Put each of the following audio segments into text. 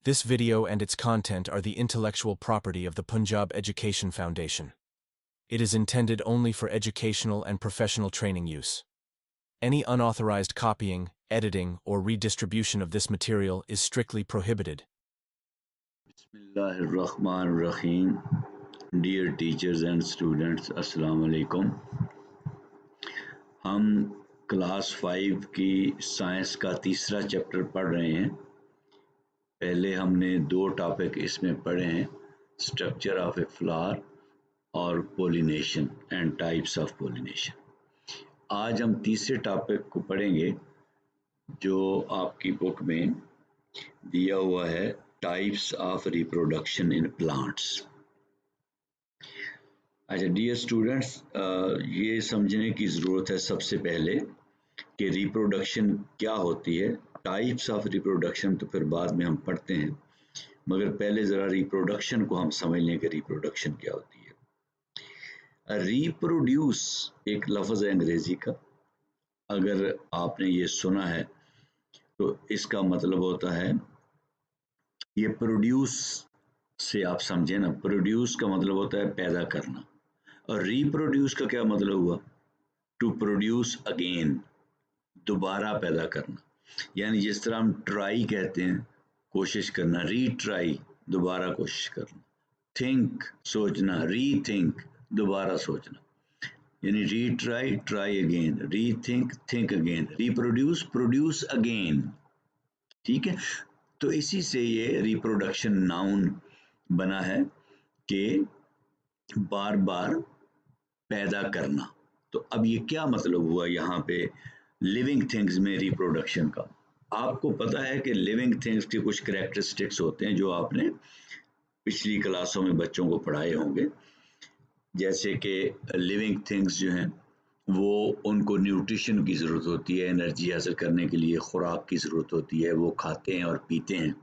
This video and its content are the intellectual property of the Punjab Education Foundation. It is intended only for educational and professional training use. Any unauthorized copying, editing, or redistribution of this material is strictly prohibited. Bismillahirrahmanirrahim. Dear teachers and students, Assalamu alaikum. हम class 5 की science का तीसरा chapter पढ़ रहे हैं। पहले हमने दो टॉपिक इसमें पढ़े हैं, स्ट्रक्चर ऑफ ए फ्लावर और pollination and types of pollination. आज हम तीसरे टॉपिक को पढ़ेंगे जो आपकी बुक में दिया हुआ है, types of reproduction in plants. अच्छा डियर स्टूडेंट्स, ये समझने की ज़रूरत है सबसे पहले कि रिप्रोडक्शन क्या होती है। टाइप्स ऑफ रिप्रोडक्शन तो फिर बाद में हम पढ़ते हैं, मगर पहले ज़रा रिप्रोडक्शन को हम समझ लें कि रिप्रोडक्शन क्या होती है। रिप्रोड्यूस एक लफ्ज़ है अंग्रेज़ी का, अगर आपने ये सुना है तो इसका मतलब होता है, ये प्रोड्यूस से आप समझे ना, प्रोड्यूस का मतलब होता है पैदा करना, और रिप्रोड्यूस का क्या मतलब हुआ, टू प्रोड्यूस अगेन, दोबारा पैदा करना। यानी जिस तरह हम ट्राई कहते हैं कोशिश करना, रीट्राई दोबारा कोशिश करना, थिंक सोचना, रीथिंक दोबारा सोचना, यानी retry try again, rethink think again, reproduce produce again. ठीक है, तो इसी से ये रिप्रोडक्शन नाउन बना है कि बार बार पैदा करना। तो अब ये क्या मतलब हुआ यहाँ पे लिविंग थिंग्स में रिप्रोडक्शन का। आपको पता है कि लिविंग थिंग्स के कुछ कैरेक्टरिस्टिक्स होते हैं जो आपने पिछली क्लासों में बच्चों को पढ़ाए होंगे, जैसे कि लिविंग थिंग्स जो हैं वो उनको न्यूट्रिशन की ज़रूरत होती है, एनर्जी हासिल करने के लिए खुराक की ज़रूरत होती है, वो खाते हैं और पीते हैं।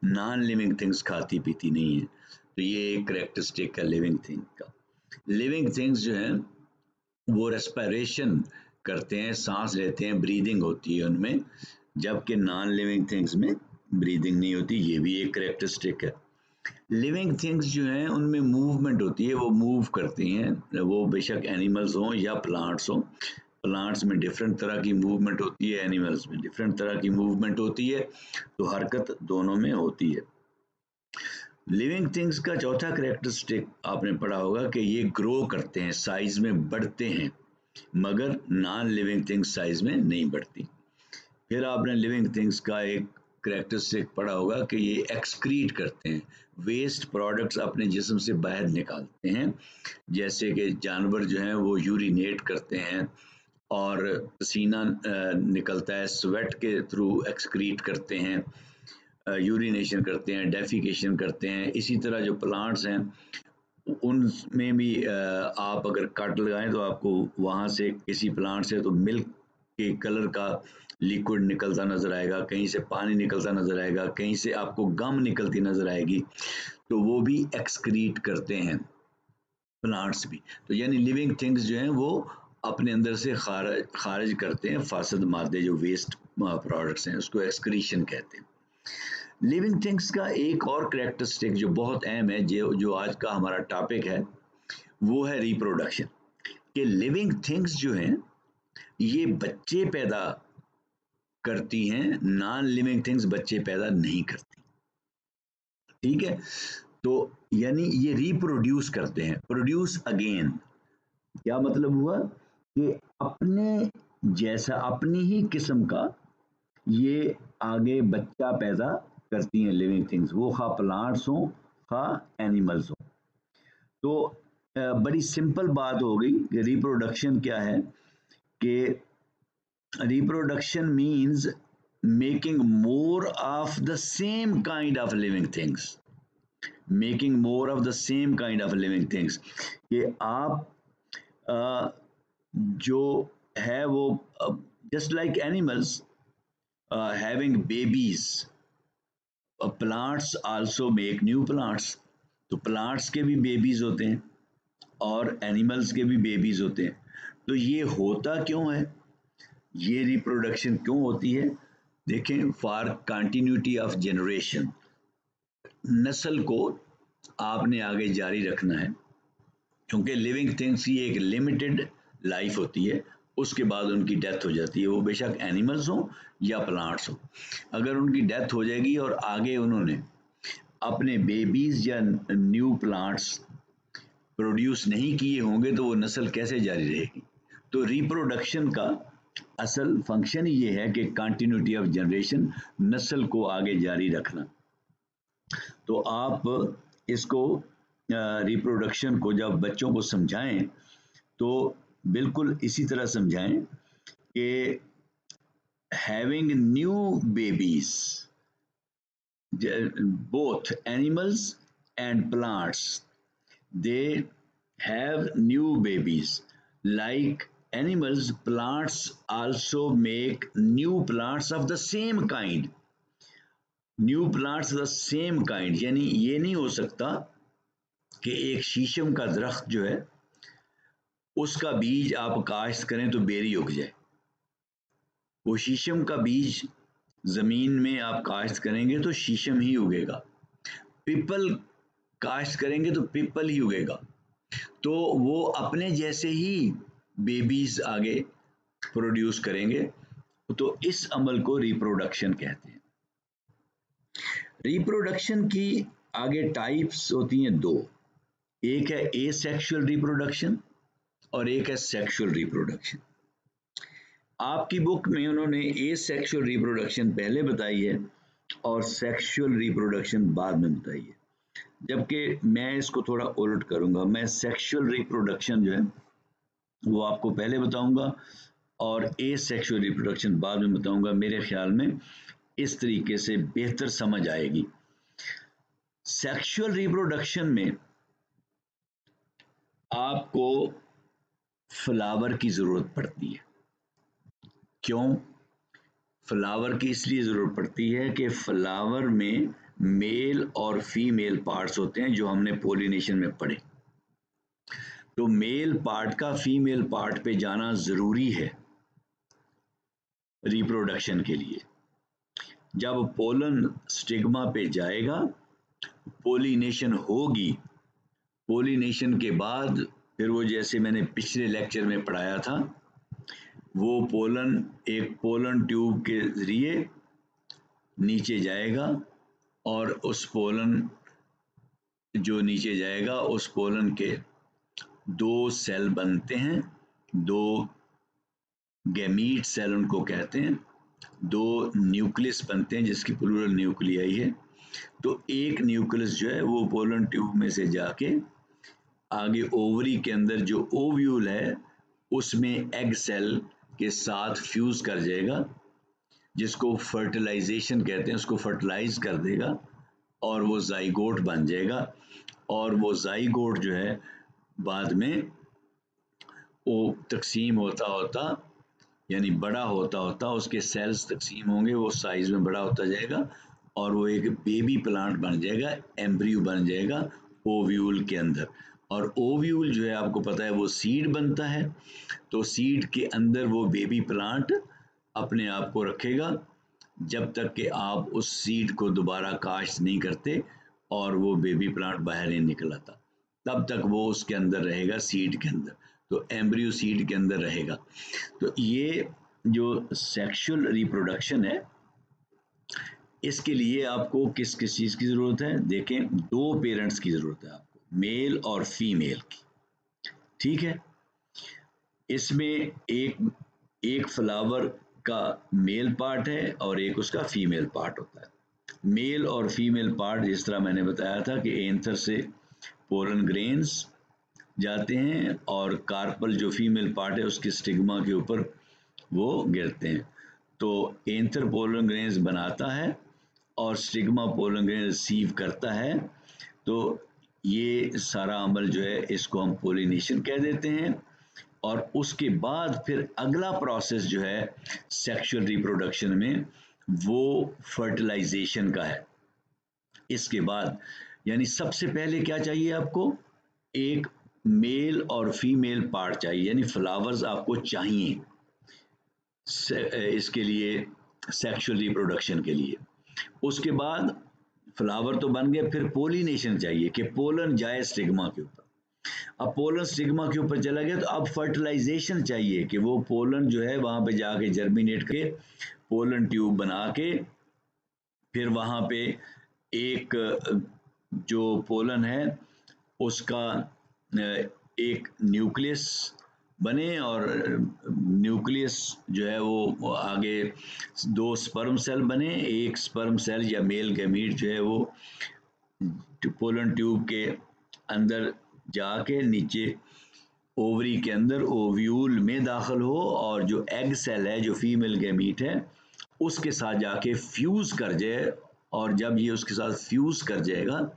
नॉन लिविंग थिंग्स खाती पीती नहीं है, तो ये एक कैरेक्टरिस्टिक है लिविंग थिंग का। लिविंग थिंग्स जो हैं वो रेस्पिरेशन करते हैं, सांस लेते हैं, ब्रीदिंग होती है उनमें, जबकि नॉन लिविंग थिंग्स में ब्रीदिंग नहीं होती। ये भी एक कैरेक्टरिस्टिक है। लिविंग थिंग्स जो हैं उनमें मूवमेंट होती है, वो मूव करती हैं, वो बेशक एनिमल्स हों या प्लांट्स हों। प्लांट्स में डिफरेंट तरह की मूवमेंट होती है, एनिमल्स में डिफरेंट तरह की मूवमेंट होती है, तो हरकत दोनों में होती है। लिविंग थिंग्स का चौथा कैरेक्टरिस्टिक आपने पढ़ा होगा कि ये ग्रो करते हैं, साइज में बढ़ते हैं, मगर नॉन लिविंग थिंग्स साइज में नहीं बढ़ती। फिर आपने लिविंग थिंग्स का एक कैरेक्टरिस्टिक पढ़ा होगा कि ये एक्सक्रीट करते हैं, वेस्ट प्रोडक्ट्स अपने जिस्म से बाहर निकालते हैं, जैसे कि जानवर जो हैं वो यूरिनेट करते हैं और पसीना निकलता है, स्वेट के थ्रू एक्सक्रीट करते हैं, यूरिनेशन करते हैं, डेफिकेशन करते हैं। इसी तरह जो प्लांट्स हैं उनमें भी आप अगर कट लगाएं तो आपको वहाँ से किसी प्लांट से तो मिल्क के कलर का लिक्विड निकलता नजर आएगा, कहीं से पानी निकलता नजर आएगा, कहीं से आपको गम निकलती नजर आएगी, तो वो भी एक्सक्रीट करते हैं प्लांट्स भी। तो यानी लिविंग थिंग्स जो हैं वो अपने अंदर से खारिज करते हैं फासद मादे, जो वेस्ट प्रोडक्ट्स हैं उसको एक्सक्रीशन कहते हैं। लिविंग थिंग्स का एक और कैरेक्टरिस्टिक जो बहुत अहम है, जो आज का हमारा टॉपिक है, वो है रिप्रोडक्शन। कि लिविंग थिंग्स जो हैं ये बच्चे पैदा करती हैं, नॉन लिविंग थिंग्स बच्चे पैदा नहीं करती। ठीक है, तो यानी ये रिप्रोड्यूस करते हैं, प्रोड्यूस अगेन। क्या मतलब हुआ कि अपने जैसा, अपनी ही किस्म का ये आगे बच्चा पैदा करती हैं लिविंग थिंग्स, वो खा प्लांट्स हों खा एनिमल्स हों। तो बड़ी सिंपल बात हो गई कि रिप्रोडक्शन क्या है, कि reproduction means making more of the same kind of living things, making more of the same kind of living things. कि आप जो है वो just like animals having babies, plants also make new plants। तो plants के भी babies होते हैं और एनिमल्स के भी बेबीज होते हैं। तो ये होता क्यों है, ये रिप्रोडक्शन क्यों होती है? देखें, फॉर कंटिन्यूटी ऑफ जनरेशन, नस्ल को आपने आगे जारी रखना है, क्योंकि लिविंग थिंग्स की एक लिमिटेड लाइफ होती है, उसके बाद उनकी डेथ हो जाती है, वो बेशक एनिमल्स हो या प्लांट्स हो। अगर उनकी डेथ हो जाएगी और आगे उन्होंने अपने बेबीज या न्यू प्लांट्स प्रोड्यूस नहीं किए होंगे तो वो नस्ल कैसे जारी रहेगी। तो रिप्रोडक्शन का असल फंक्शन ये है कि कंटिन्यूटी ऑफ जनरेशन, नस्ल को आगे जारी रखना। तो आप इसको रिप्रोडक्शन को जब बच्चों को समझाएं तो बिल्कुल इसी तरह समझाएं कि having new babies, both animals and plants, they have new babies. Like animals, plants also make new plants of the same kind. New plants the same kind, यानी ये नहीं हो सकता कि एक शीशम का दरख्त जो है उसका बीज आप काश्त करें तो बेरी उग जाए। वो शीशम का बीज जमीन में आप काश्त करेंगे तो शीशम ही उगेगा, पीपल काश्त करेंगे तो पीपल ही उगेगा। तो वो अपने जैसे ही बेबीज आगे प्रोड्यूस करेंगे। तो इस अमल को रिप्रोडक्शन कहते हैं। रिप्रोडक्शन की आगे टाइप्स होती हैं दो, एक है एसेक्सुअल रिप्रोडक्शन और एक है सेक्सुअल रिप्रोडक्शन। आपकी बुक में उन्होंने एसेक्सुअल रिप्रोडक्शन पहले बताई है और सेक्सुअल रिप्रोडक्शन बाद में बताई है, जबकि मैं इसको थोड़ा उलट करूंगा। मैं सेक्सुअल रिप्रोडक्शन जो है वो आपको पहले बताऊंगा और एसेक्सुअल रिप्रोडक्शन बाद में बताऊंगा। मेरे ख्याल में इस तरीके से बेहतर समझ आएगी। सेक्सुअल रिप्रोडक्शन में आपको फ्लावर की जरूरत पड़ती है। क्यों फ्लावर की इसलिए जरूरत पड़ती है कि फ्लावर में मेल और फीमेल पार्ट्स होते हैं जो हमने पोलिनेशन में पढ़े। तो मेल पार्ट का फीमेल पार्ट पे जाना जरूरी है रिप्रोडक्शन के लिए। जब पोलन स्टिग्मा पे जाएगा, पोलिनेशन होगी, पोलिनेशन के बाद फिर वो जैसे मैंने पिछले लेक्चर में पढ़ाया था, वो पोलन एक पोलन ट्यूब के जरिए नीचे जाएगा और उस पोलन जो नीचे जाएगा उस पोलन के दो सेल बनते हैं, दो गैमीट सेल उनको कहते हैं, दो न्यूक्लियस बनते हैं जिसकी प्लूरल न्यूक्लियाई है। तो एक न्यूक्लियस जो है वो पोलन ट्यूब में से जाके आगे ओवरी के अंदर जो ओव्यूल है उसमें एग सेल के साथ फ्यूज कर जाएगा, जिसको फर्टिलाइजेशन कहते हैं, उसको फर्टिलाइज कर देगा और वो जाइगोट बन जाएगा। और वो जाइगोट जो है बाद में वो तकसीम होता होता यानी बड़ा होता होता उसके सेल्स तकसीम होंगे, वो साइज में बड़ा होता जाएगा और वो एक बेबी प्लांट बन जाएगा, एम्ब्रियो बन जाएगा ओव्यूल के अंदर। और ओव्यूल जो है आपको पता है वो सीड बनता है, तो सीड के अंदर वो बेबी प्लांट अपने आप को रखेगा जब तक कि आप उस सीड को दोबारा काश्त नहीं करते और वो बेबी प्लांट बाहर नहीं निकल आता, तब तक वो उसके अंदर रहेगा, सीड के अंदर। तो एम्ब्रियो सीड के अंदर रहेगा। तो ये जो सेक्सुअल रिप्रोडक्शन है इसके लिए आपको किस किस चीज़ की ज़रूरत है? देखें, दो पेरेंट्स की ज़रूरत है आपको, मेल और फीमेल की। ठीक है, इसमें एक फ्लावर का मेल पार्ट है और एक उसका फीमेल पार्ट होता है। मेल और फीमेल पार्ट जिस तरह मैंने बताया था कि एंथर से पोलन ग्रेन्स जाते हैं और कार्पल जो फीमेल पार्ट है उसके स्टिग्मा के ऊपर वो गिरते हैं। तो एंथर पोलन ग्रेन्स बनाता है और स्टिग्मा पोलन ग्रेन रिसीव करता है। तो ये सारा अमल जो है इसको हम पोलिनेशन कह देते हैं। और उसके बाद फिर अगला प्रोसेस जो है सेक्सुअल रिप्रोडक्शन में वो फर्टिलाइजेशन का है। इसके बाद यानी सबसे पहले क्या चाहिए आपको? एक मेल और फीमेल पार्ट चाहिए, यानी फ्लावर्स आपको चाहिए इसके लिए, सेक्सुअल रिप्रोडक्शन के लिए। उसके बाद फ्लावर तो बन गया, फिर पोलिनेशन चाहिए कि पोलन जाए स्टिग्मा के ऊपर। अब पोलन स्टिग्मा के ऊपर चला गया तो अब फर्टिलाइजेशन चाहिए कि वो पोलन जो है वहां पे जाके जर्मिनेट के पोलन ट्यूब बना के फिर वहां पे एक जो पोलन है उसका एक न्यूक्लियस बने और न्यूक्लियस जो है वो आगे दो स्पर्म सेल बने, एक स्पर्म सेल या मेल गैमीट जो है वो पोलन ट्यूब के अंदर जाके नीचे ओवरी के अंदर ओव्यूल में दाखिल हो और जो एग सेल है जो फीमेल गैमीट है उसके साथ जाके फ्यूज कर जाए, और जब ये उसके साथ फ्यूज कर जाएगा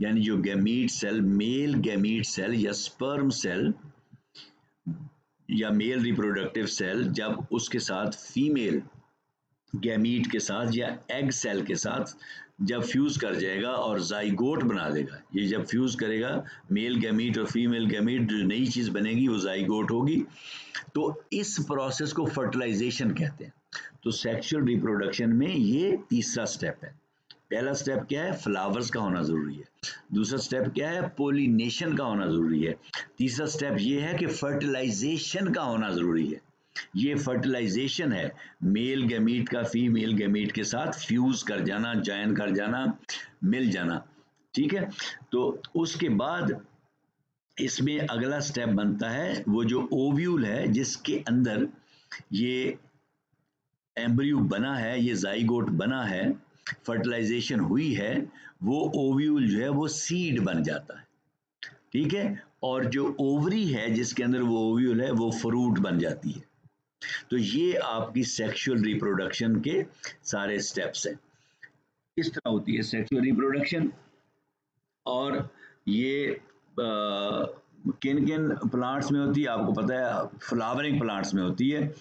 यानी जो gamete cell male gamete cell या स्पर्म सेल या मेल रिप्रोडक्टिव सेल जब उसके साथ फीमेल गैमीट के साथ या एग सेल के साथ जब फ्यूज कर जाएगा और जाइगोट बना देगा, ये जब फ्यूज करेगा मेल गैमीट और फीमेल गैमीट जो नई चीज बनेगी वो जाइगोट होगी, तो इस प्रोसेस को फर्टिलाइजेशन कहते हैं। तो सेक्सुअल रिप्रोडक्शन में ये तीसरा स्टेप है। पहला स्टेप क्या है, फ्लावर्स का होना जरूरी है। दूसरा स्टेप क्या है, पोलिनेशन का होना जरूरी है। तीसरा स्टेप ये है कि फर्टिलाइजेशन का होना जरूरी है। ये फर्टिलाइजेशन है, मेल गैमीट का फीमेल गैमीट के साथ फ्यूज कर जाना, जॉइन कर जाना, मिल जाना, ठीक है। तो उसके बाद इसमें अगला स्टेप बनता है वो जो ओव्यूल है जिसके अंदर ये एम्ब्रियो बना है, ये जाइगोट बना है, फर्टिलाइजेशन हुई है, वो ओव्यूल जो है वो सीड बन जाता है, ठीक है। और जो ओवरी है जिसके अंदर वो ओव्यूल है वो फ्रूट बन जाती है। तो ये आपकी सेक्सुअल रिप्रोडक्शन के सारे स्टेप्स हैं। इस तरह होती है सेक्सुअल रिप्रोडक्शन। और ये किन किन प्लांट्स में होती है आपको पता है, फ्लावरिंग प्लांट्स में होती है।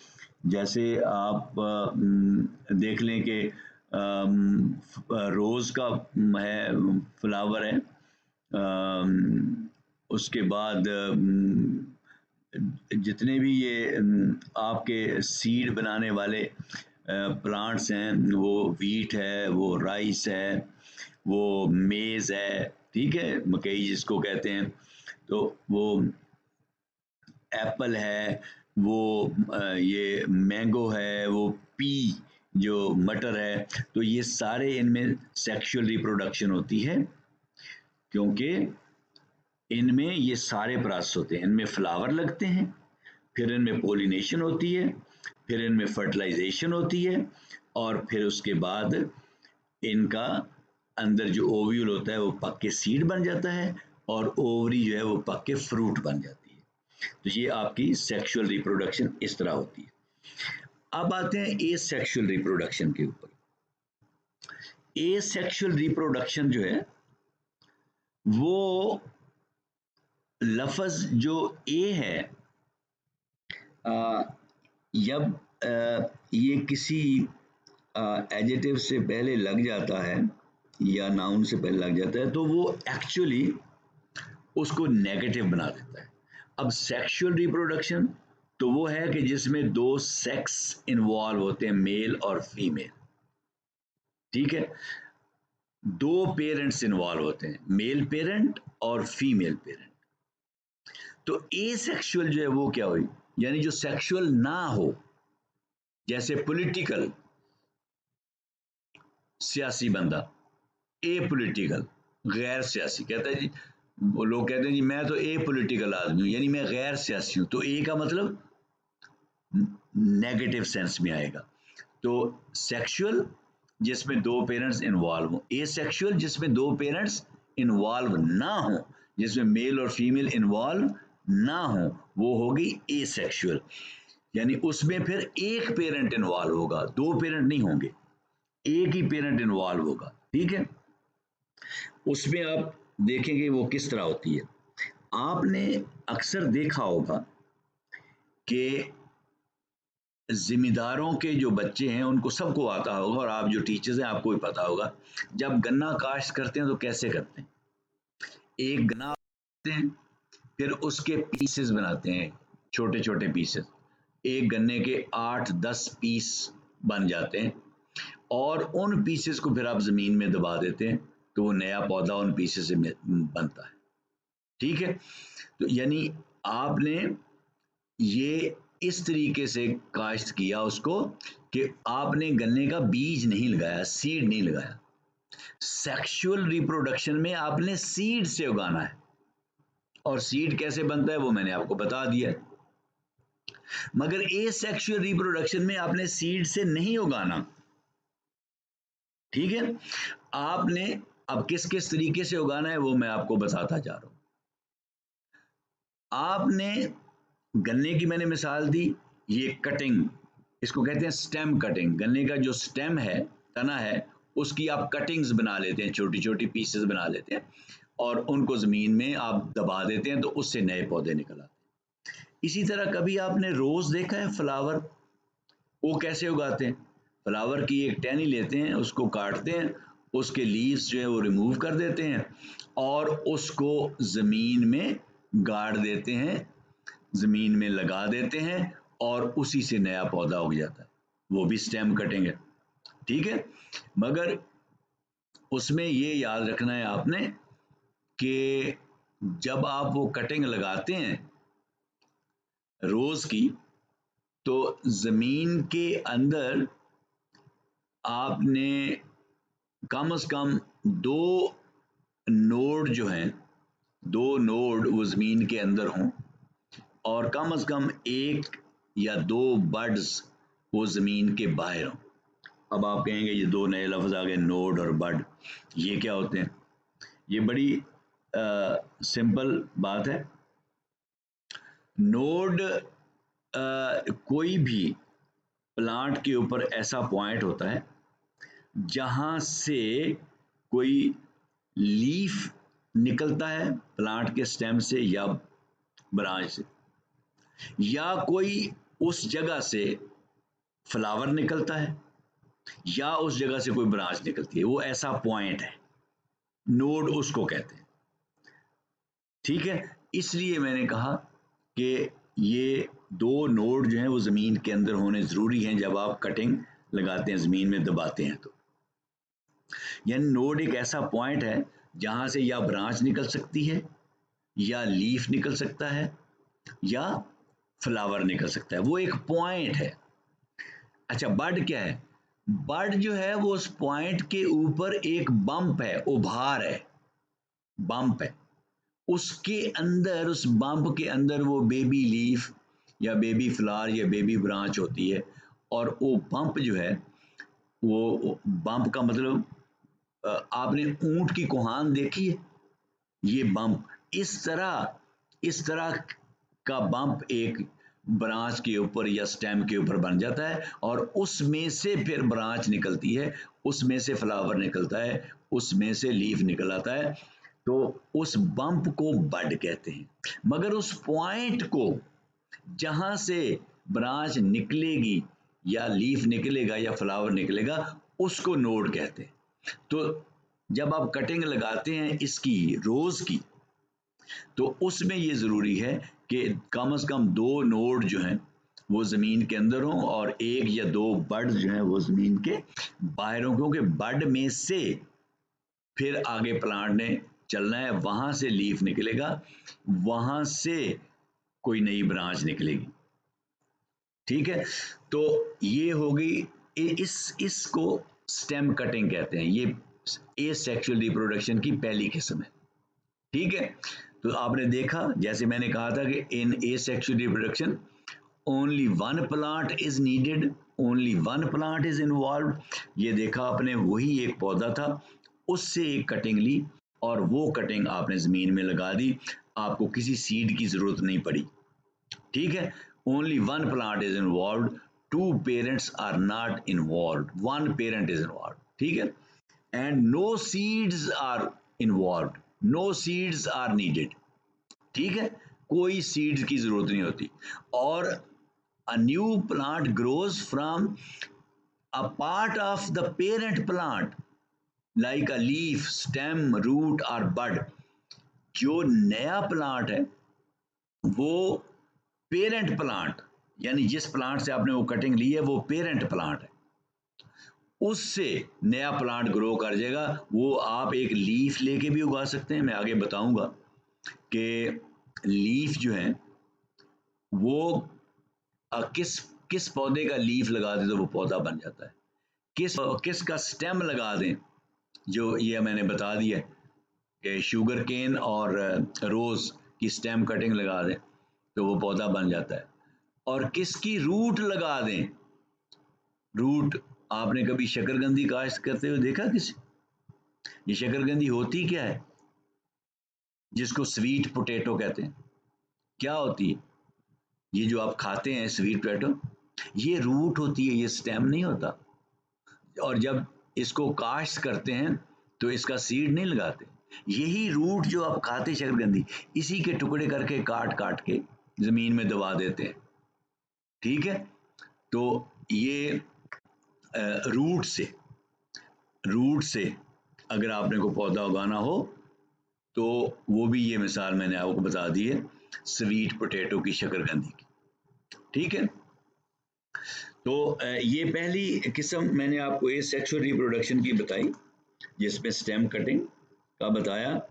जैसे आप देख लें कि रोज़ का है फ्लावर है, उसके बाद जितने भी ये आपके सीड बनाने वाले प्लांट्स हैं, वो वीट है, वो राइस है, वो मेज़ है, ठीक है, मकई जिसको कहते हैं, तो वो एप्पल है, वो ये मैंगो है, वो पी जो मटर है, तो ये सारे इनमें सेक्सुअल रिप्रोडक्शन होती है क्योंकि इनमें ये सारे प्रोसेस होते हैं। इनमें फ्लावर लगते हैं, फिर इनमें पोलिनेशन होती है, फिर इनमें फर्टिलाइजेशन होती है, और फिर उसके बाद इनका अंदर जो ओव्यूल होता है वो पक के सीड बन जाता है और ओवरी जो है वो पक के फ्रूट बन जाती है। तो ये आपकी सेक्सुअल रिप्रोडक्शन इस तरह होती है। अब आते हैं एसेक्सुअल रिप्रोडक्शन के ऊपर। एसेक्सुअल रिप्रोडक्शन जो है वो लफ्ज जो ए है, जब ये किसी एडजेक्टिव से पहले लग जाता है या नाउन से पहले लग जाता है तो वो एक्चुअली उसको नेगेटिव बना देता है। अब सेक्सुअल रिप्रोडक्शन तो वो है कि जिसमें दो सेक्स इन्वॉल्व होते हैं, मेल और फीमेल, ठीक है, दो पेरेंट्स इन्वॉल्व होते हैं, मेल पेरेंट और फीमेल पेरेंट। तो एसेक्सुअल जो है वो क्या हुई, यानी जो सेक्सुअल ना हो, जैसे पॉलिटिकल सियासी बंदा, ए पॉलिटिकल गैर सियासी, कहता है जी, वो लोग कहते हैं जी मैं तो ए पॉलिटिकल आदमी हूं, यानी मैं गैर सियासी हूं, तो ए का मतलब नेगेटिव सेंस में आएगा। तो सेक्सुअल जिसमें दो पेरेंट्स इन्वॉल्व हो, एसेक्सुअल जिसमें दो पेरेंट्स इन्वॉल्व ना हो, जिसमें मेल और फीमेल इन्वॉल्व ना हो, वो होगी एसेक्सुअल। यानी उसमें फिर एक पेरेंट इन्वॉल्व होगा, दो पेरेंट नहीं होंगे, एक ही पेरेंट इन्वॉल्व होगा, ठीक है। उसमें आप देखेंगे वो किस तरह होती है। आपने अक्सर देखा होगा कि जिम्मेदारों के जो बच्चे हैं उनको सबको आता होगा, और आप जो टीचर्स हैं आपको भी पता होगा, जब गन्ना काश्त करते हैं तो कैसे करते हैं, एक गन्ना बनाते हैं, फिर उसके पीसेस बनाते हैं, छोटे छोटे पीसेस, एक गन्ने के 8-10 पीस बन जाते हैं, और उन पीसेस को फिर आप ज़मीन में दबा देते हैं तो वो नया पौधा उन पीसेस से बनता है। ठीक है, तो यानी आपने ये इस तरीके से काश्त किया उसको कि आपने गन्ने का बीज नहीं लगाया, सीड नहीं लगाया। सेक्सुअल रिप्रोडक्शन में आपने सीड से उगाना है, और सीड कैसे बनता है वो मैंने आपको बता दिया। मगर एसेक्सुअल रिप्रोडक्शन में आपने सीड से नहीं उगाना। ठीक है, आपने अब किस किस तरीके से उगाना है वो मैं आपको बताता जा रहा हूं। आपने गन्ने की मैंने मिसाल दी, ये कटिंग, इसको कहते हैं स्टेम कटिंग। गन्ने का जो स्टेम है, तना है, उसकी आप कटिंग्स बना लेते हैं, छोटी छोटी पीसेस बना लेते हैं और उनको ज़मीन में आप दबा देते हैं तो उससे नए पौधे निकल आते हैं। इसी तरह कभी आपने रोज़ देखा है, फ्लावर, वो कैसे उगाते हैं? फ्लावर की एक टहनी लेते हैं, उसको काटते हैं, उसके लीव्स जो है वो रिमूव कर देते हैं और उसको ज़मीन में गाड़ देते हैं, ज़मीन में लगा देते हैं और उसी से नया पौधा उग जाता है। वो भी स्टेम कटिंग है। ठीक है, मगर उसमें ये याद रखना है आपने कि जब आप वो कटिंग लगाते हैं रोज़ की, तो ज़मीन के अंदर आपने कम से कम 2 नोड जो हैं, 2 नोड वो ज़मीन के अंदर हों और कम से कम 1 या 2 बड्स वो ज़मीन के बाहर हों। अब आप कहेंगे ये 2 नए लफ्ज़ आ गए, नोड और बड, ये क्या होते हैं? ये बड़ी सिंपल बात है। नोड कोई भी प्लांट के ऊपर ऐसा पॉइंट होता है जहां से कोई लीफ निकलता है प्लांट के स्टेम से या ब्रांच से, या कोई उस जगह से फ्लावर निकलता है या उस जगह से कोई ब्रांच निकलती है, वो ऐसा पॉइंट है, नोड उसको कहते हैं। ठीक है, इसलिए मैंने कहा कि ये 2 नोड जो हैं वो ज़मीन के अंदर होने ज़रूरी हैं जब आप कटिंग लगाते हैं, ज़मीन में दबाते हैं तो। यानी नोड एक ऐसा पॉइंट है जहां से या ब्रांच निकल सकती है या लीफ निकल सकता है या फ्लावर निकल सकता है, वो एक पॉइंट है। अच्छा, बड क्या है? बड जो है वो उस पॉइंट के ऊपर एक बम्प है, उभार है, बम्प है, उसके अंदर, उस बम्प के अंदर वो बेबी लीफ या बेबी फ्लावर या बेबी ब्रांच होती है। और वो बम्प जो है, वो बम्प का मतलब आपने ऊंट की कोहान देखी है? ये बम्प इस तरह का बम्प एक ब्रांच के ऊपर या स्टेम के ऊपर बन जाता है और उसमें से फिर ब्रांच निकलती है, उसमें से फ्लावर निकलता है, उसमें से लीफ निकल आता है। तो उस बम्प को बड कहते हैं। मगर उस पॉइंट को जहां से ब्रांच निकलेगी या लीफ निकलेगा या फ्लावर निकलेगा, उसको नोड कहते हैं। तो जब आप कटिंग लगाते हैं इसकी, रोज की, तो उसमें ये ज़रूरी है कि कम से कम 2 नोड जो हैं वो ज़मीन के अंदर हों और 1 या 2 बड जो हैं वो ज़मीन के बाहर हों, क्योंकि बड में से फिर आगे प्लांट ने चलना है, वहां से लीफ निकलेगा, वहां से कोई नई ब्रांच निकलेगी। ठीक है, तो ये हो गई, इसको स्टेम कटिंग कहते हैं। ये एसेक्सुअल रिप्रोडक्शन की पहली किस्म है। ठीक है, तो आपने देखा, जैसे मैंने कहा था कि in asexual reproduction only one plant is needed, only one plant is involve. ये देखा आपने, वही एक पौधा था, उससे एक कटिंग ली और वो कटिंग आपने ज़मीन में लगा दी, आपको किसी सीड की ज़रूरत नहीं पड़ी। ठीक है, only one plant is involve, 2 parents are not involve, 1 parent is involve. ठीक है, and no seeds are involve, no seeds are needed. ठीक है, कोई सीड्स की जरूरत नहीं होती। और a new plant grows from a part of the parent plant like a leaf, stem, root और बड। जो नया प्लांट है वो पेरेंट प्लांट, यानी जिस प्लांट से आपने वो कटिंग ली है वो पेरेंट प्लांट है, उससे नया प्लांट ग्रो कर जाएगा। वो आप एक लीफ लेके भी उगा सकते हैं, मैं आगे बताऊंगा कि लीफ जो है वो किस किस पौधे का लीफ लगा दें तो वो पौधा बन जाता है, किस का स्टेम लगा दें, जो ये मैंने बता दिया कि शुगर केन और रोज की स्टेम कटिंग लगा दें तो वो पौधा बन जाता है, और किसकी रूट लगा दें। रूट, आपने कभी शकरकंदी काश्त करते हुए देखा किसी? ये शकरकंदी होती क्या है, जिसको स्वीट पोटैटो कहते हैं, क्या होती है? ये जो आप खाते हैं स्वीट पोटैटो, ये रूट होती है, ये स्टेम नहीं होता। और जब इसको काश्त करते हैं तो इसका सीड नहीं लगाते, यही रूट जो आप खाते शकरकंदी, इसी के टुकड़े करके काट काट के जमीन में दबा देते हैं। ठीक है, तो ये रूट से अगर आपने को पौधा उगाना हो तो वो भी, ये मिसाल मैंने आपको बता दी है स्वीट पोटैटो की, शकरकंदी की। ठीक है, तो ये पहली किस्म मैंने आपको ये सेक्सुअल रिप्रोडक्शन की बताई, जिसमें स्टेम कटिंग का बताया।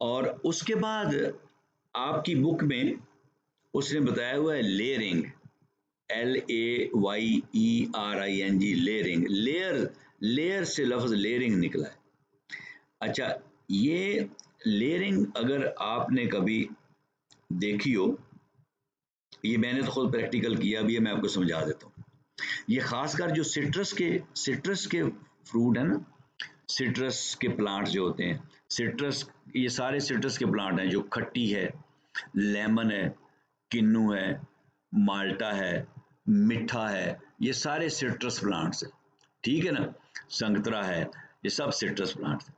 और उसके बाद आपकी बुक में उसने बताया हुआ है लेयरिंग, LAYERING, लेयरिंग, लेयर से लफ्ज लेयरिंग निकला है। अच्छा, ये लेयरिंग अगर आपने कभी देखी हो, ये मैंने तो खुद प्रैक्टिकल किया भी है, मैं आपको समझा देता हूँ। ये खासकर जो सिट्रस के फ्रूट है ना, सिट्रस के प्लांट जो होते हैं, सिट्रस, ये सारे सिट्रस के प्लांट हैं, जो खट्टी है, लेमन है, किन्नू है, माल्टा है, मिठा है, ये सारे सिट्रस प्लांट्स हैं। ठीक है ना, संतरा है, ये सब सिट्रस प्लांट्स हैं।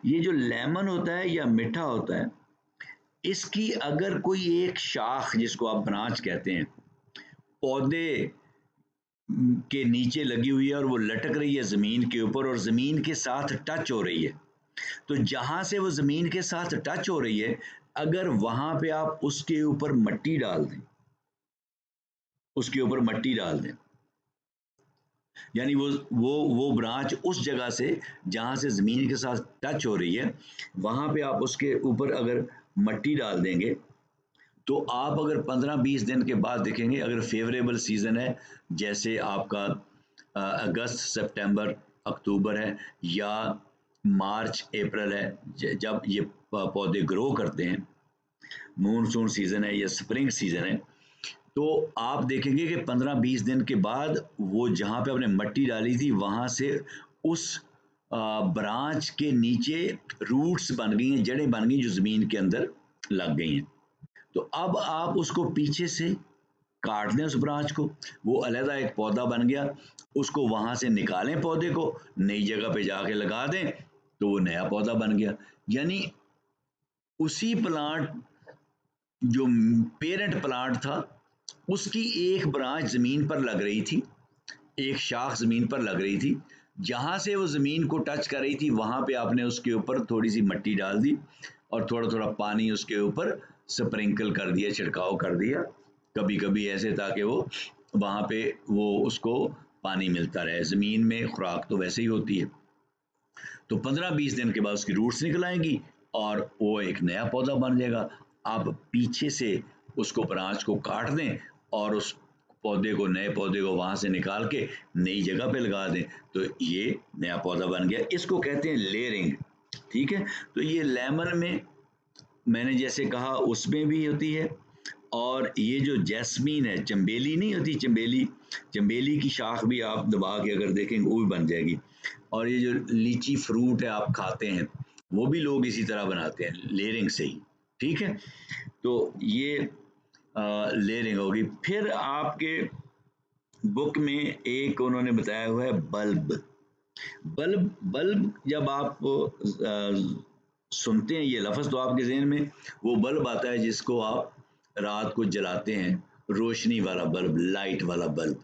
ये जो लेमन होता है या मीठा होता है, इसकी अगर कोई एक शाख, जिसको आप ब्रांच कहते हैं, पौधे के नीचे लगी हुई है और वो लटक रही है जमीन के ऊपर और जमीन के साथ टच हो रही है, तो जहां से वो जमीन के साथ टच हो रही है, अगर वहां पे आप उसके ऊपर मट्टी डाल दें, उसके ऊपर मट्टी डाल दें, यानी वो ब्रांच उस जगह से जहां से जमीन के साथ टच हो रही है, वहां पे आप उसके ऊपर अगर मट्टी डाल देंगे, तो आप अगर 15-20 दिन के बाद देखेंगे, अगर फेवरेबल सीजन है, जैसे आपका अगस्त सितंबर अक्टूबर है, या मार्च अप्रैल है, जब ये पौधे ग्रो करते हैं, मूनसून सीजन है या स्प्रिंग सीजन है, तो आप देखेंगे कि 15-20 दिन के बाद वो जहाँ पे आपने मट्टी डाली थी, वहाँ से उस ब्रांच के नीचे रूट्स बन गई हैं, जड़ें बन गई जो ज़मीन के अंदर लग गई हैं। तो अब आप उसको पीछे से काट दें उस ब्रांच को, वो अलहदा एक पौधा बन गया, उसको वहाँ से निकालें, पौधे को नई जगह पे जाके लगा दें, तो वो नया पौधा बन गया। यानी उसी प्लांट, जो पेरेंट प्लांट था, उसकी एक ब्रांच जमीन पर लग रही थी, एक शाख जमीन पर लग रही थी, जहां से वो जमीन को टच कर रही थी, वहां पे आपने उसके ऊपर थोड़ी सी मट्टी डाल दी और थोड़ा थोड़ा पानी उसके ऊपर स्प्रिंकल कर दिया, छिड़काव कर दिया, कभी कभी ऐसे, ताकि वो वहां पे वो उसको पानी मिलता रहे। जमीन में खुराक तो वैसे ही होती है। तो 15-20 दिन के बाद उसकी रूट्स निकल आएंगी और वो एक नया पौधा बन जाएगा। आप पीछे से उसको, ब्रांच को काट दें और उस पौधे को, नए पौधे को वहां से निकाल के नई जगह पे लगा दें, तो ये नया पौधा बन गया। इसको कहते हैं लेयरिंग। ठीक है, तो ये लेमन में मैंने जैसे कहा उसमें भी होती है, और ये जो जैस्मीन है, चंबेली नहीं होती, चंबेली, चंबेली की शाख भी आप दबा के अगर देखेंगे वो भी बन जाएगी। और ये जो लीची फ्रूट है आप खाते हैं, वो भी लोग इसी तरह बनाते हैं, लेयरिंग से ही। ठीक है, तो ये लेयरिंग होगी। फिर आपके बुक में एक उन्होंने बताया हुआ है बल्ब। बल्ब जब आप सुनते हैं ये लफ्ज़, तो आपके जहन में वो बल्ब आता है जिसको आप रात को जलाते हैं, रोशनी वाला बल्ब, लाइट वाला बल्ब।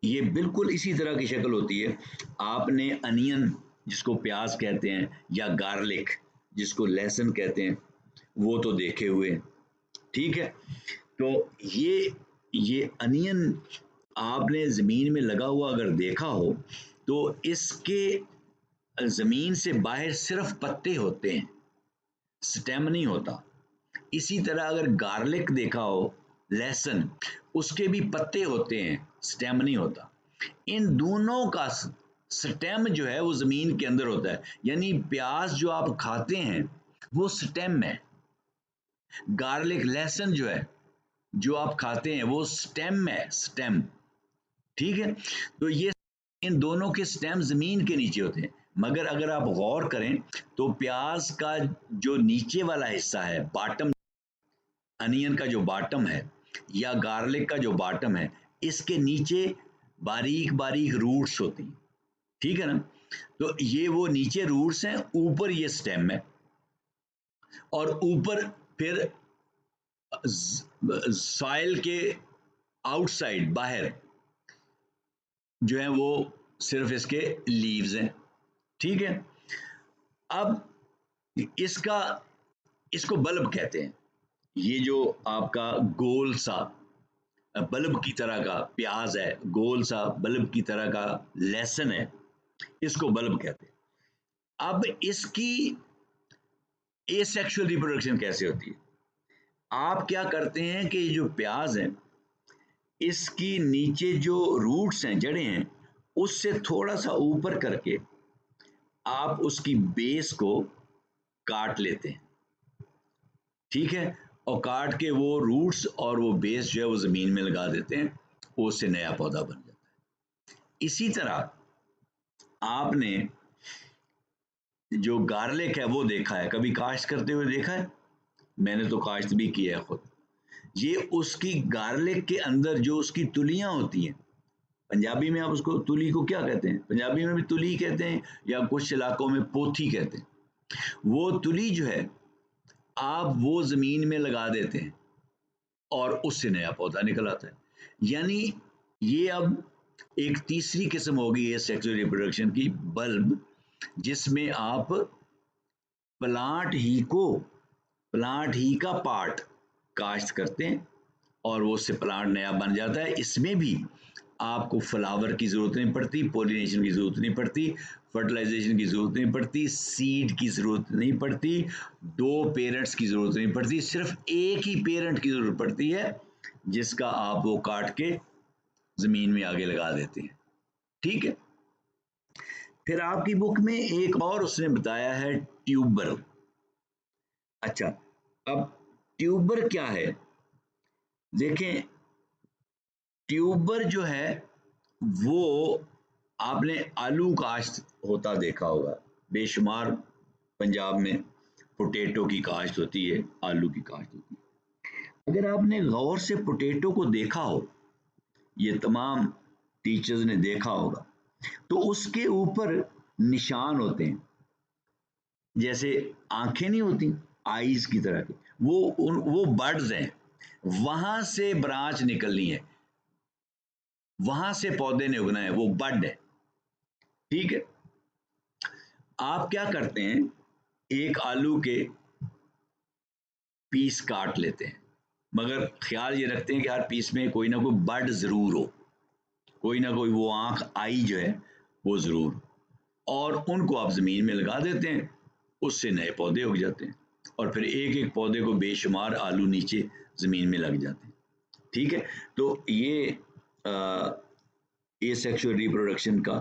ये बिल्कुल इसी तरह की शक्ल होती है। आपने अनियन, जिसको प्याज कहते हैं, या गार्लिक, जिसको लहसुन कहते हैं, वो तो देखे हुए। ठीक है, तो ये अनियन आपने ज़मीन में लगा हुआ अगर देखा हो तो इसके ज़मीन से बाहर सिर्फ पत्ते होते हैं, स्टेम नहीं होता। इसी तरह अगर गार्लिक देखा हो, लहसुन, उसके भी पत्ते होते हैं, स्टेम नहीं होता। इन दोनों का स्टेम जो है वो ज़मीन के अंदर होता है, यानी प्याज जो आप खाते हैं वो स्टेम है, गार्लिक लहसुन जो है जो आप खाते हैं वो स्टेम है, स्टेम। ठीक है, तो ये इन दोनों के स्टेम जमीन के नीचे होते हैं। मगर अगर आप गौर करें तो प्याज का जो नीचे वाला हिस्सा है, बाटम, अनियन का जो बाटम है या गार्लिक का जो बाटम है, इसके नीचे बारीक बारीक रूट्स होती हैं। ठीक है ना, तो ये वो नीचे रूट्स हैं, ऊपर ये स्टेम है, और ऊपर फिर सॉइल के आउटसाइड, बाहर जो है वो सिर्फ इसके लीव्स हैं। ठीक है, अब इसका इसको बल्ब कहते हैं। ये जो आपका गोल सा बल्ब की तरह का प्याज है, गोल सा बल्ब की तरह का लहसुन है, इसको बल्ब कहते हैं। अब इसकी एसेक्सुअल रिप्रोडक्शन कैसे होती है? आप क्या करते हैं कि जो प्याज है इसकी नीचे जो रूट्स हैं, जड़ें हैं, उससे थोड़ा सा ऊपर करके आप उसकी बेस को काट लेते हैं। ठीक है, और काट के वो रूट्स और वो बेस जो है वो जमीन में लगा देते हैं, उससे नया पौधा बन जाता है। इसी तरह आपने जो गार्लिक है वो देखा है, कभी काश्त करते हुए देखा है? मैंने तो काश्त भी किया है खुद। ये उसकी गार्लिक के अंदर जो उसकी तुलियां होती हैं, पंजाबी में आप उसको तुली को क्या कहते हैं? पंजाबी में भी तुली कहते हैं या कुछ इलाकों में पोथी कहते हैं। वो तुली जो है आप वो जमीन में लगा देते हैं और उससे नया पौधा निकल आता है। यानी ये अब एक तीसरी किस्म होगी ये सेक्सुअल रिप्रोडक्शन की, बल्ब, जिसमें आप प्लांट ही का पार्ट काश्त करते हैं और वो उससे प्लांट नया बन जाता है। इसमें भी आपको फ्लावर की ज़रूरत नहीं पड़ती, पोलिनेशन की ज़रूरत नहीं पड़ती, फर्टिलाइजेशन की ज़रूरत नहीं पड़ती, सीड की ज़रूरत नहीं पड़ती, दो पेरेंट्स की ज़रूरत नहीं पड़ती, सिर्फ एक ही पेरेंट की ज़रूरत पड़ती है जिसका आप वो काट के ज़मीन में आगे लगा देते हैं। ठीक है, फिर आपकी बुक में एक और उसने बताया है ट्यूबर। अच्छा, अब ट्यूबर क्या है? देखें, ट्यूबर जो है वो आपने आलू काश्त होता देखा होगा, बेशुमार पंजाब में पोटैटो की काश्त होती है, आलू की काश्त होती है। अगर आपने गौर से पोटैटो को देखा हो, ये तमाम टीचर्स ने देखा होगा, तो उसके ऊपर निशान होते हैं, जैसे आंखें नहीं होती आईज की तरह की, वो बर्ड्स हैं, वहां से ब्रांच निकलनी है, वहां से पौधे ने उगना है, वो बड है। ठीक है, आप क्या करते हैं, एक आलू के पीस काट लेते हैं, मगर ख्याल ये रखते हैं कि हर पीस में कोई ना कोई बड जरूर हो, कोई ना कोई वो आंख, आई जो है वो जरूर, और उनको आप जमीन में लगा देते हैं, उससे नए पौधे उग जाते हैं, और फिर एक एक पौधे को बेशुमार आलू नीचे जमीन में लग जाते हैं। ठीक है, तो ये सेक्सुअल रिप्रोडक्शन का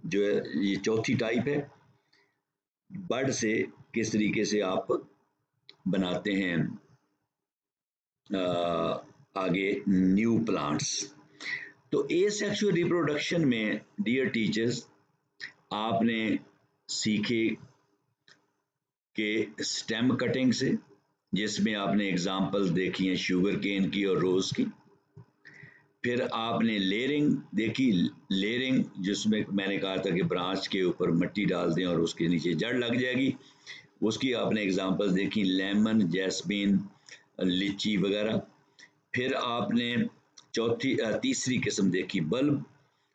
जो है ये चौथी टाइप है, बर्ड से किस तरीके से आप बनाते हैं आगे न्यू प्लांट्स। तो एसेक्सुअल रिप्रोडक्शन में डियर टीचर्स आपने सीखे कि स्टेम कटिंग से, जिसमें आपने एग्जांपल देखी हैं शुगर केन की और रोज की। फिर आपने लेयरिंग देखी, लेयरिंग जिसमें मैंने कहा था कि ब्रांच के ऊपर मिट्टी डाल दें और उसके नीचे जड़ लग जाएगी, उसकी आपने एग्जांपल्स देखी, लेमन, जैस्मीन, लीची वगैरह। फिर आपने तीसरी किस्म देखी बल्ब।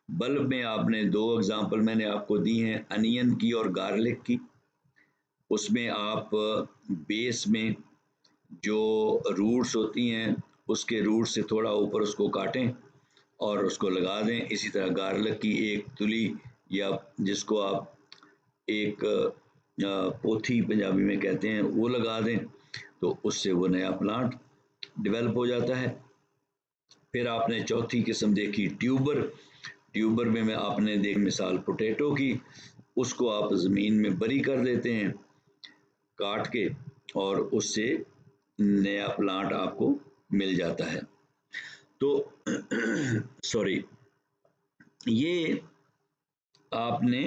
बल्ब में आपने दो एग्जांपल मैंने आपको दी हैं, अनियन की और गार्लिक की। उसमें आप बेस में जो रूट्स होती हैं उसके रूट से थोड़ा ऊपर उसको काटें और उसको लगा दें। इसी तरह गार्लिक की एक तुली या जिसको आप एक पोथी पंजाबी में कहते हैं वो लगा दें, तो उससे वो नया प्लांट डेवलप हो जाता है। फिर आपने चौथी किस्म देखी ट्यूबर। ट्यूबर में आपने देख मिसाल पोटैटो की, उसको आप ज़मीन में बरी कर देते हैं काट के, और उससे नया प्लांट आपको मिल जाता है। तो सॉरी, ये आपने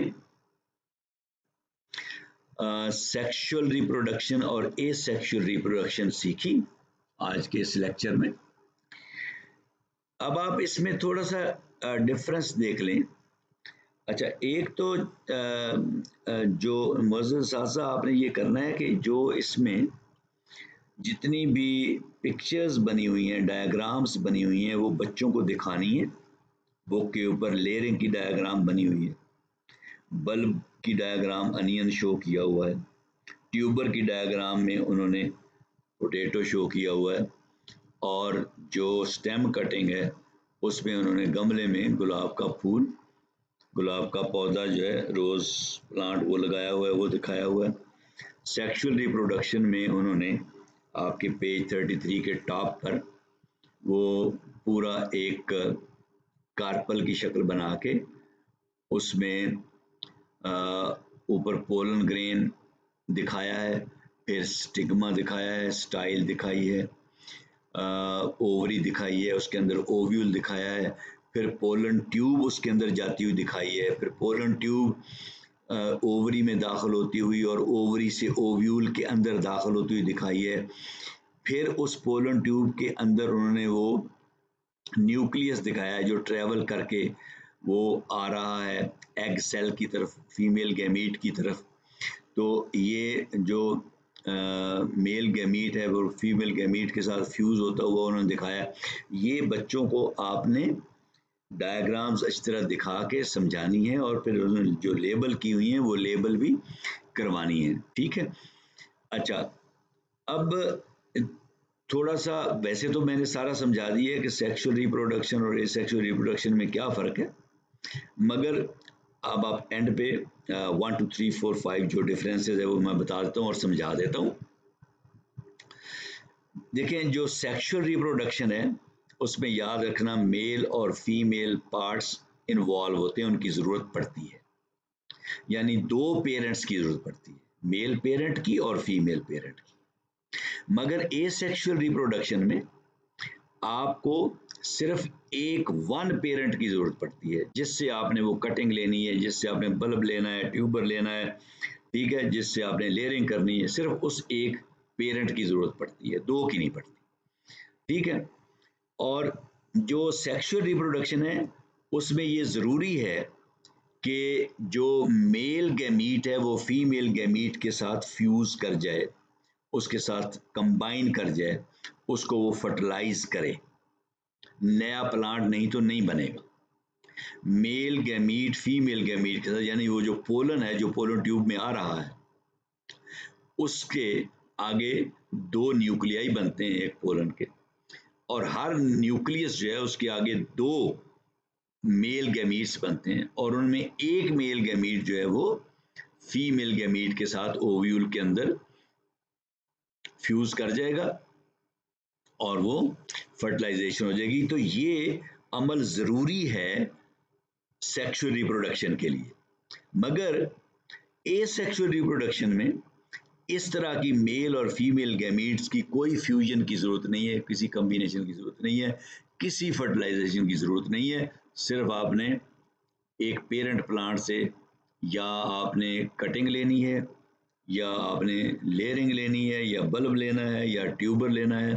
सेक्सुअल रिप्रोडक्शन और एसेक्सुअल रिप्रोडक्शन सीखी आज के इस लेक्चर में। अब आप इसमें थोड़ा सा डिफरेंस देख लें। अच्छा, एक तो जो मुअज़्ज़ज़ साहब आपने ये करना है कि जो इसमें जितनी भी पिक्चर्स बनी हुई हैं, डायग्राम्स बनी हुई हैं, वो बच्चों को दिखानी है। बुक के ऊपर लेयरिंग की डायग्राम बनी हुई है, बल्ब की डायग्राम अनियन शो किया हुआ है, ट्यूबर की डायग्राम में उन्होंने पोटैटो शो किया हुआ है, और जो स्टेम कटिंग है उसमें उन्होंने गमले में गुलाब का फूल, गुलाब का पौधा जो है रोज़ प्लांट वो लगाया हुआ है, वो दिखाया हुआ है। सेक्सुअल रिप्रोडक्शन में उन्होंने आपके पेज 33 के टॉप पर वो पूरा एक कार्पल की शक्ल बना के उसमें ऊपर पोलन ग्रेन दिखाया है, फिर स्टिग्मा दिखाया है, स्टाइल दिखाई है, ओवरी दिखाई है, उसके अंदर ओव्यूल दिखाया है, फिर पोलन ट्यूब उसके अंदर जाती हुई दिखाई है, फिर पोलन ट्यूब ओवरी में दाखिल होती हुई और ओवरी से ओव्यूल के अंदर दाखिल होती हुई दिखाई है। फिर उस पोलन ट्यूब के अंदर उन्होंने वो न्यूक्लियस दिखाया है जो ट्रेवल करके वो आ रहा है एग सेल की तरफ, फीमेल गैमीट की तरफ। तो ये जो मेल गैमीट है वो फीमेल गैमीट के साथ फ्यूज़ होता हुआ उन्होंने दिखाया। ये बच्चों को आपने डायग्राम्स अच्छी तरह दिखा के समझानी है, और फिर उन्होंने जो लेबल की हुई हैं वो लेबल भी करवानी है, ठीक है। अच्छा, अब थोड़ा सा, वैसे तो मैंने सारा समझा दिया है कि सेक्सुअल रिप्रोडक्शन और एसेक्सुअल रिप्रोडक्शन में क्या फ़र्क है, मगर अब आप एंड पे 1 2 3 4 5 जो डिफरेंसेस है वो मैं बता देता हूँ और समझा देता हूँ। देखें, जो सेक्सुअल रिप्रोडक्शन है उसमें याद रखना मेल और फीमेल पार्ट्स इन्वॉल्व होते हैं, उनकी ज़रूरत पड़ती है, यानी दो पेरेंट्स की ज़रूरत पड़ती है, मेल पेरेंट की और फीमेल पेरेंट की। मगर एसेक्सुअल रिप्रोडक्शन में आपको सिर्फ एक वन पेरेंट की ज़रूरत पड़ती है, जिससे आपने वो कटिंग लेनी है, जिससे आपने बल्ब लेना है, ट्यूबर लेना है, ठीक है, जिससे आपने लेयरिंग करनी है, सिर्फ उस एक पेरेंट की ज़रूरत पड़ती है, दो की नहीं पड़ती, ठीक है। और जो सेक्सुअल रिप्रोडक्शन है उसमें ये ज़रूरी है कि जो मेल गैमीट है वो फीमेल गैमीट के साथ फ्यूज़ कर जाए, उसके साथ कंबाइन कर जाए, उसको वो फर्टिलाइज करे, नया प्लांट नहीं तो नहीं बनेगा। मेल गैमीट फीमेल गैमीट के साथ, यानी वो जो पोलन है जो पोलन ट्यूब में आ रहा है उसके आगे दो न्यूक्लियाई बनते हैं एक पोलन के, और हर न्यूक्लियस जो है उसके आगे दो मेल गैमीट्स बनते हैं, और उनमें एक मेल गैमीट जो है वो फीमेल गैमीट के साथ ओव्यूल के अंदर फ्यूज कर जाएगा और वो फर्टिलाइजेशन हो जाएगी। तो ये अमल ज़रूरी है सेक्सुअल रिप्रोडक्शन के लिए। मगर एसेक्सुअल रिप्रोडक्शन में इस तरह की मेल और फीमेल गैमीट्स की कोई फ्यूजन की ज़रूरत नहीं है, किसी कम्बिनेशन की ज़रूरत नहीं है, किसी फर्टिलाइजेशन की ज़रूरत नहीं है। सिर्फ आपने एक पेरेंट प्लांट से या आपने कटिंग लेनी है, या आपने लेयरिंग लेनी है, या बल्ब लेना है, या ट्यूबर लेना है,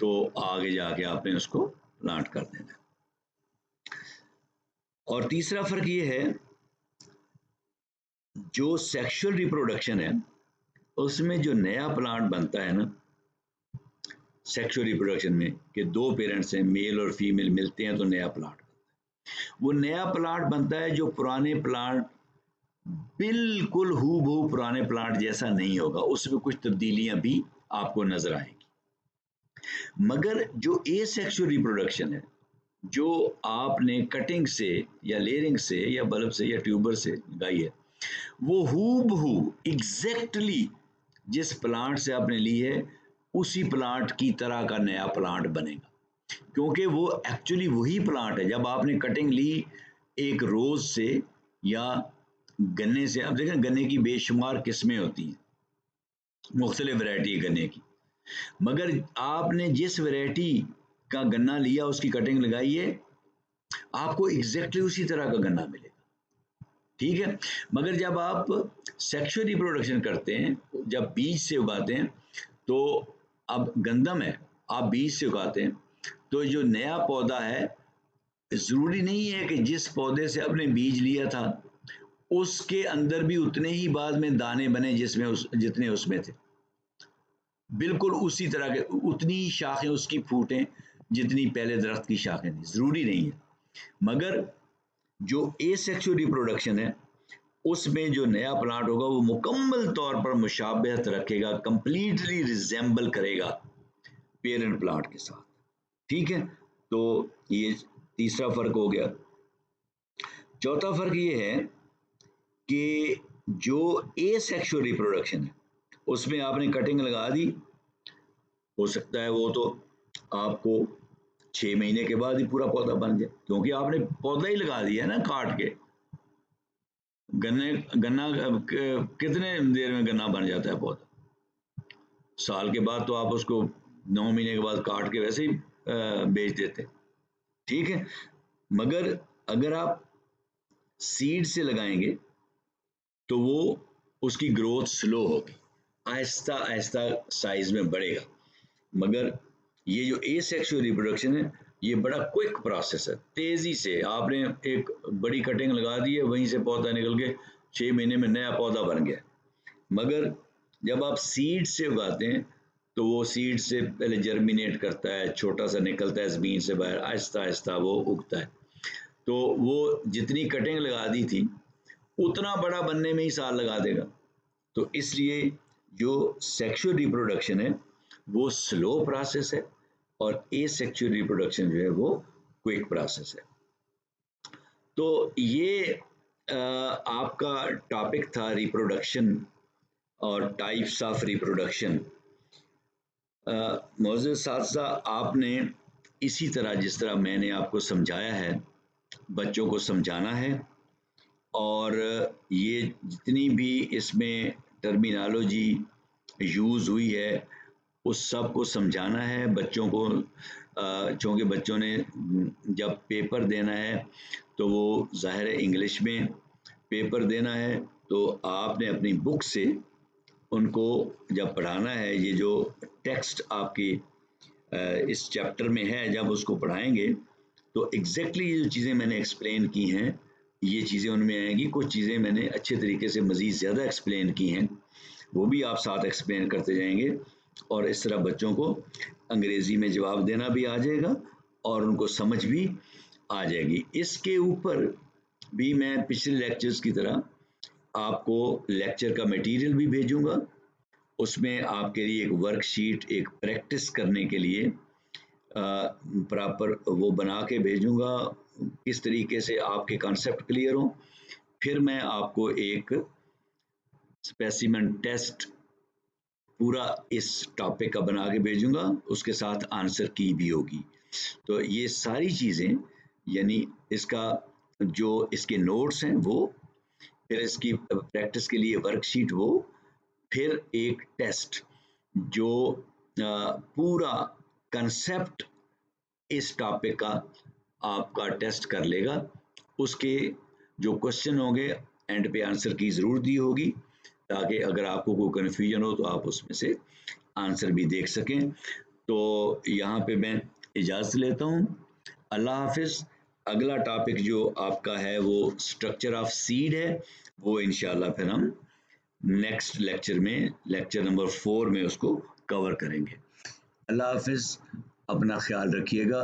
तो आगे जाके आपने उसको प्लांट कर देना है। और तीसरा फर्क ये है, जो सेक्सुअल रिप्रोडक्शन है उसमें जो नया प्लांट बनता है ना सेक्सुअल रिप्रोडक्शन में, कि दो पेरेंट्स हैं मेल और फीमेल मिलते हैं तो नया प्लांट बनता है। वो नया प्लांट बनता है जो पुराने प्लांट बिल्कुल हूबहू पुराने प्लांट जैसा नहीं होगा, उसमें कुछ तब्दीलियां भी आपको नजर आएंगी। मगर जो एसेक्सुअल रिप्रोडक्शन है जो आपने कटिंग से या लेयरिंग से या बल्ब से या ट्यूबर से लगाई है, वो हूबहू एग्जैक्टली जिस प्लांट से आपने ली है उसी प्लांट की तरह का नया प्लांट बनेगा, क्योंकि वो एक्चुअली वही प्लांट है। जब आपने कटिंग ली एक रोज से या गन्ने से, आप देखें गन्ने की बेशुमार किस्में होती हैं, मुख्तलिफ वैरायटी है गन्ने की, मगर आपने जिस वैरायटी का गन्ना लिया उसकी कटिंग लगाई है, आपको एग्जैक्टली उसी तरह का गन्ना मिलेगा। ठीक है, मगर जब आप सेक्सुअल रिप्रोडक्शन करते हैं, जब बीज से उगाते हैं, तो अब गंदम है, आप बीज से उगाते हैं, तो जो नया पौधा है जरूरी नहीं है कि जिस पौधे से आपने बीज लिया था उसके अंदर भी उतने ही बाद में दाने बने जितने उसमें थे, बिल्कुल उसी तरह के उतनी ही शाखें उसकी फूटें जितनी पहले दरख्त की शाखें थी, जरूरी नहीं है। मगर जो एसेक्सुअल रिप्रोडक्शन है उसमें जो नया प्लांट होगा वो मुकम्मल तौर पर मुशाबहत रखेगा, कंप्लीटली रिजेंबल करेगा पेरेंट प्लांट के साथ। ठीक है, तो ये तीसरा फर्क हो गया। चौथा फर्क ये है कि जो एसेक्सुअल रिप्रोडक्शन है उसमें आपने कटिंग लगा दी, हो सकता है वो तो आपको 6 महीने के बाद ही पूरा पौधा बन जाए, क्योंकि आपने पौधा ही लगा दिया ना काट के। गन्ना कितने देर में गन्ना बन जाता है पौधा? साल के बाद तो आप उसको 9 महीने के बाद काट के वैसे ही बेच देते। ठीक है, मगर अगर आप सीड से लगाएंगे तो वो उसकी ग्रोथ स्लो होगी, आहिस्ता आहिस्ता साइज में बढ़ेगा। मगर ये जो एसेक्सुअल रिप्रोडक्शन है ये बड़ा क्विक प्रोसेस है, तेजी से आपने एक बड़ी कटिंग लगा दी है, वहीं से पौधा निकल के 6 महीने में नया पौधा बन गया। मगर जब आप सीड से उगाते हैं तो वो सीड से पहले जर्मिनेट करता है, छोटा सा निकलता है ज़मीन से बाहर, आहिस्ता आहिस्ता वो उगता है। तो वो जितनी कटिंग लगा दी थी उतना बड़ा बनने में ही साल लगा देगा। तो इसलिए जो सेक्सुअल रिप्रोडक्शन है वो स्लो प्रोसेस है और एसेक्सुअल रिप्रोडक्शन जो है वो क्विक प्रोसेस है। तो ये आपका टॉपिक था रिप्रोडक्शन और टाइप्स ऑफ रिप्रोडक्शन। मोअज़्ज़ज़ साथी, आपने इसी तरह जिस तरह मैंने आपको समझाया है बच्चों को समझाना है, और ये जितनी भी इसमें टर्मिनोलॉजी यूज़ हुई है उस सब को समझाना है बच्चों को, चूँकि बच्चों ने जब पेपर देना है तो वो ज़ाहिर है इंग्लिश में पेपर देना है, तो आपने अपनी बुक से उनको जब पढ़ाना है, ये जो टेक्स्ट आपकी इस चैप्टर में है जब उसको पढ़ाएंगे तो एग्जैक्टली ये जो चीज़ें मैंने एक्सप्लेन की हैं ये चीज़ें उनमें आएंगी। कुछ चीज़ें मैंने अच्छे तरीके से मज़ीद ज़्यादा एक्सप्लेन की हैं, वो भी आप साथ एक्सप्लेन करते जाएंगे, और इस तरह बच्चों को अंग्रेज़ी में जवाब देना भी आ जाएगा और उनको समझ भी आ जाएगी। इसके ऊपर भी मैं पिछले लेक्चर्स की तरह आपको लेक्चर का मटेरियल भी भेजूंगा, उसमें आपके लिए एक वर्कशीट, एक प्रैक्टिस करने के लिए प्रॉपर वो बना के भेजूंगा, किस तरीके से आपके कॉन्सेप्ट क्लियर हो। फिर मैं आपको एक स्पेसिमेन टेस्ट पूरा इस टॉपिक का बना के भेजूंगा, उसके साथ आंसर की भी होगी। तो ये सारी चीज़ें, यानी इसका जो इसके नोट्स हैं वो, फिर इसकी प्रैक्टिस के लिए वर्कशीट वो, फिर एक टेस्ट जो पूरा कंसेप्ट इस टॉपिक का आपका टेस्ट कर लेगा, उसके जो क्वेश्चन होंगे एंड पे आंसर की ज़रूर दी होगी, ताकि अगर आपको कोई कन्फ्यूजन हो तो आप उसमें से आंसर भी देख सकें। तो यहाँ पे मैं इजाज़त लेता हूँ, अल्लाह हाफिज़। अगला टॉपिक जो आपका है वो स्ट्रक्चर ऑफ सीड है, वो इंशाल्लाह फिर हम नेक्स्ट लेक्चर में, लेक्चर नंबर 4 में उसको कवर करेंगे। अल्लाह हाफिज़, अपना ख्याल रखिएगा।